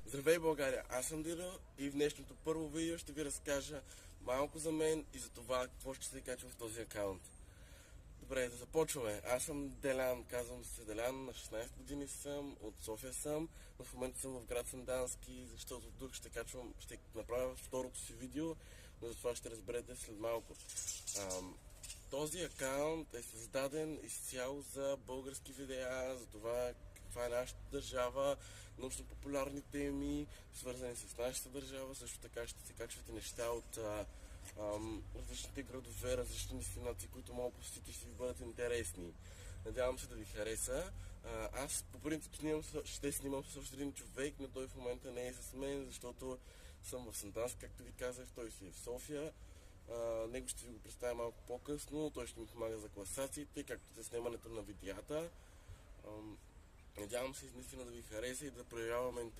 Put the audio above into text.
Здравей, България! Аз съм Дидо и в днешното първо видео ще ви разкажа малко за мен и за това какво ще се качва в този акаунт. Добре, да започваме. Аз съм Делян, казвам се Делян, на 16 години съм, от София съм, но в момента съм в град Сандански, защото тук ще направя второто си видео, но за това ще разберете след малко. Този акаунт е създаден изцяло за български видеа, за това каква е нашата държава, научно-популярни теми, свързани с нашата държава. Също така ще се качвате неща от различните градове, различни дестинации, които мога да посетите и ще ви бъдат интересни. Надявам се да ви хареса. Аз по принцип ще снимам с още един човек, но той в момента не е с мен, защото съм в Сандански, както ви казах, той си е в София. Него ще ви го представя малко по-късно, той ще ми помага за класациите, както за снимането на видеята. Надявам се наистина да ви хареса и да проявяваме интерес.